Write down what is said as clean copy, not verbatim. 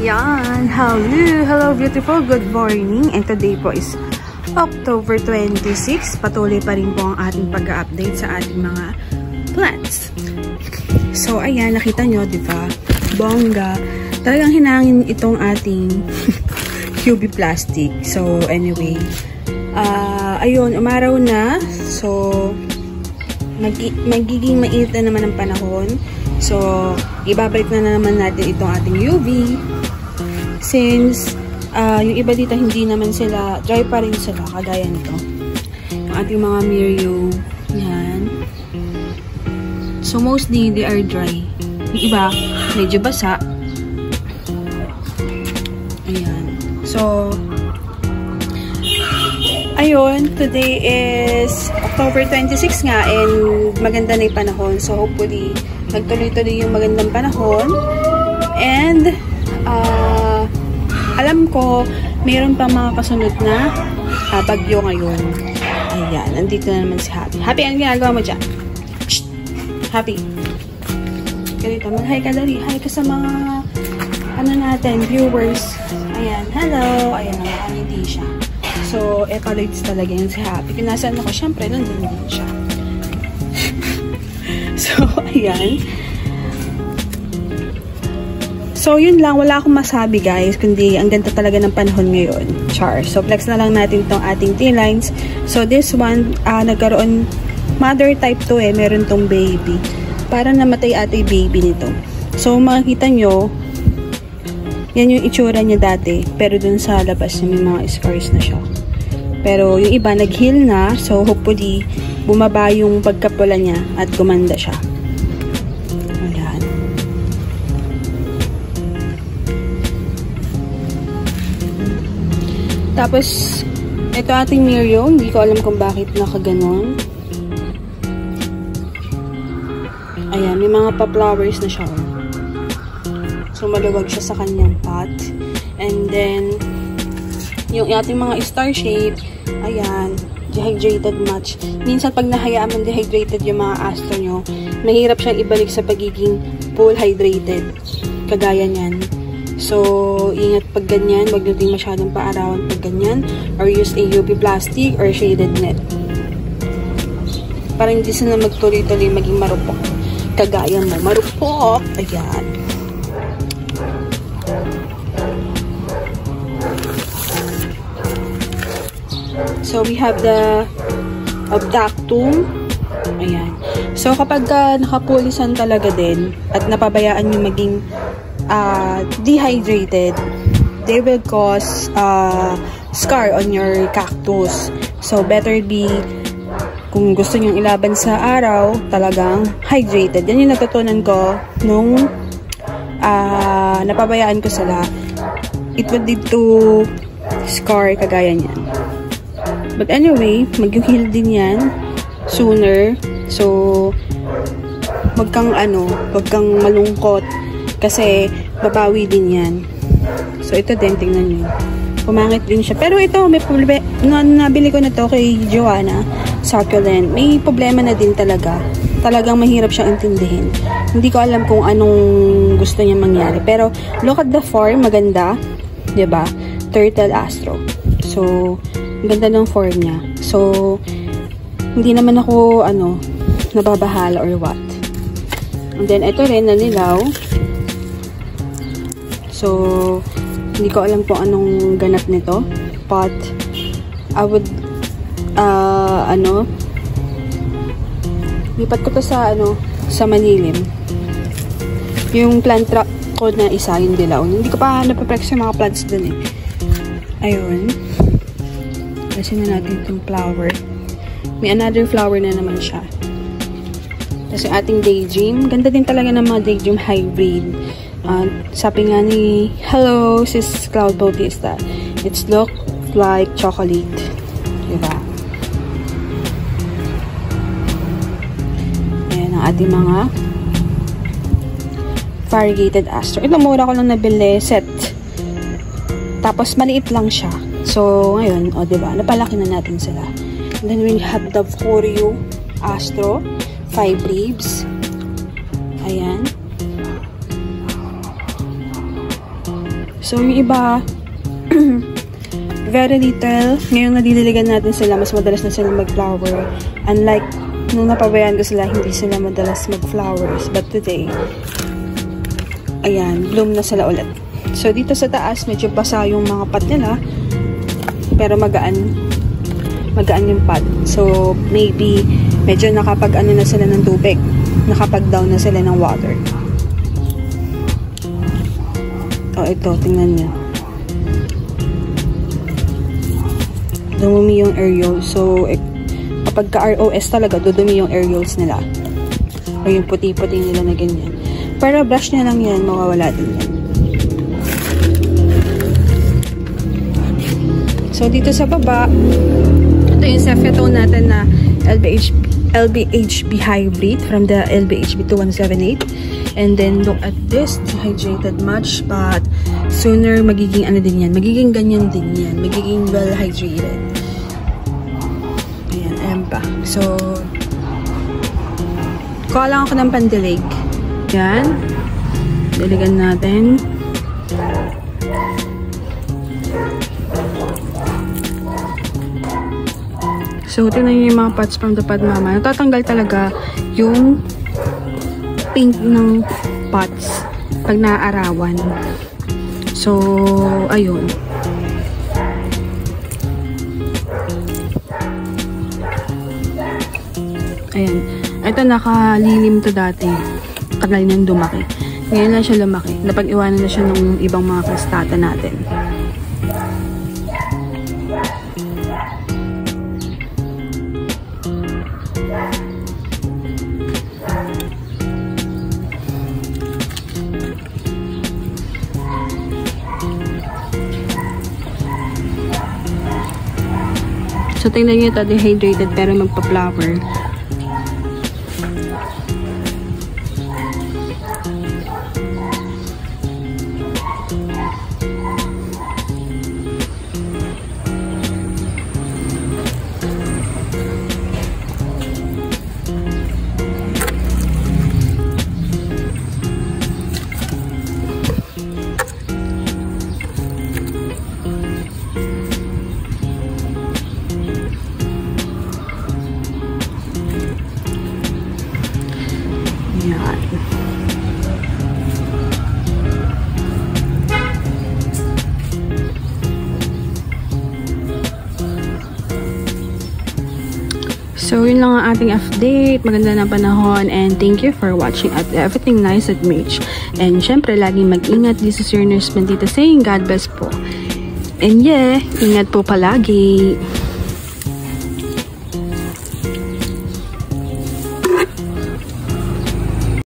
Ayan, hello beautiful, good morning. And today po is October 26. Patuloy pa rin po ang ating pag-update sa ating mga plants. So ayan, nakita nyo, diba? Bongga. Talagang hinangin itong ating QB plastic. So anyway, ayun, umaraw na. So magiging mainit na naman ang panahon. So ibabalik na naman natin itong ating UV. Since yung iba dito hindi naman sila, dry pa rin sila, kagaya nito. Yung ating mga Mirio, yan. So mostly they are dry. Yung iba, medyo basa. Ayan. So, ayun, today is October 26 nga and maganda na yung panahon. So hopefully, magtuloy-tuloy yung magandang panahon. And, alam ko, mayroon pa mga kasunod na bagyo ngayon. Ayan, nandito na naman si Happy. Happy, ano ginagawa mo dyan? Shh! Happy. Ganito, mag-hi ka dali. Hi ka sa mga, ano natin, viewers. Ayan, hello. Ayan, nakangiti siya. So, epalites talaga yun si Happy. Kung nasaan ako, syempre, nandun din siya. So, ayan. So, yun lang. Wala akong masabi, guys. Kundi, ang ganda talaga ng panahon ngayon. Char. So, flex na lang natin itong ating tea lines. So, this one, nagkaroon, mother type to eh. Meron tong baby. Parang namatay ata yung baby nito. So, makikita nyo, yan yung itsura niya dati. Pero dun sa labas, may mga scars na siya. Pero, yung iba, nag-heal na. So, hopefully, bumaba yung pagkapula niya at gumanda siya. Ayan. Tapos, ito ating Mirio. Hindi ko alam kung bakit nakaganon. Ayan, may mga pa-flowers na siya. So, maluwag siya sa kanyang pot. And then, yung ating mga star shape, ayan, dehydrated much. Minsan, pag nahayaan mong dehydrated yung mga astro nyo, mahirap siyang ibalik sa pagiging full hydrated. Kagaya niyan. So, ingat pag ganyan, wag nyo din masyadong paarawan pag ganyan, or use a UV plastic or shaded net. Para hindi sila magtuloy-tuloy maging marupok. Kagaya mo, marupok! Ayan. So, we have the Obdactum. Ayan. So, kapag nakapulisan talaga din, at napabayaan nyo maging dehydrated, they will cause scar on your cactus. So, better be, kung gusto nyong ilaban sa araw, talagang hydrated. Yan yung natutunan ko nung napabayaan ko sila. It would lead to scar kagaya niyan. But anyway, mag-heal din yan sooner. So, wag kang malungkot. Kasi, babawi din yan. So, ito din, tingnan nyo. Pumangit din siya. Pero ito, may problema. Nabili ko na to kay Joanna. Succulent. May problema na din talaga. Talagang mahirap siyang intindihin. Hindi ko alam kung anong gusto niya mangyari. Pero, look at the form. Maganda. Diba? Turtle Astro. So, ang ganda ng form niya. So, hindi naman ako, nababahala or what. And then, ito rin, nanilaw. So, hindi ko alam kung anong ganap nito. But, I would, lipat ko to sa, sa malilim. Yung plant trap ko na isa, yung dilaw. Hindi ko pa napaplex yung mga plants dun eh. Ayun. Kasi na natin itong flower. May another flower na naman siya. Tapos yung ating daydream. Ganda din talaga ng mga daydream hybrid. Sabi nga ni hello sis Cloud Bautista, it's look like chocolate, diba? Ayan ang ating mga variegated astro. Ito mura ko lang nabili set, tapos maliit lang siya. So ngayon, diba, napalaki na natin sila. And then we have the Choreo Astro 5 leaves. Ayan. So, yung iba, very little. Ngayon nadidiligan natin sila, mas madalas na sila mag-flower. Unlike, nung napabayaan ko sila, hindi sila madalas mag-flowers. But today, ayan, bloom na sila ulit. So, dito sa taas, medyo basa yung mga pot nila. Pero magaan yung pot. So, maybe, medyo nakapag-ano na sila ng tubig. Nakapag-down na sila ng water. Oh, ito, tingnan niya. Dumumi yung areoles. So, kapag ka-ROS talaga, dudumi yung areoles nila. O yung puti-puti nila na ganyan. Pero brush niya lang yan, mawawala din yan. So, dito sa baba, ito yung Cefiatone natin na LBHB hybrid from the LBHB 2178. And then, look at this, dehydrated much, but sooner magiging ano din yan, magiging ganyan din yan, magiging well hydrated. Ayan, ayan pa. So, kuha lang ako ng pandilig. Yan. Diligan natin. So, tingnan nyo yung mga pots from the pod mama. Natatanggal talaga yung pink ng pots pag naaarawan. So, ayun. Ayan. Ito nakalilim to dati. Tagal niyang lumaki. Ngayon na siya lumaki. Napag-iwanan na siya ng ibang mga kristata natin. So, tingnan nyo ito, dehydrated pero magpa-flower. Yan. So, yun lang ang ating update. Maganda na panahon and thank you for watching at everything nice at Mitch. And syempre, laging mag-ingat. This is your nurse Mandita saying God bless po. And yeah, ingat po palagi.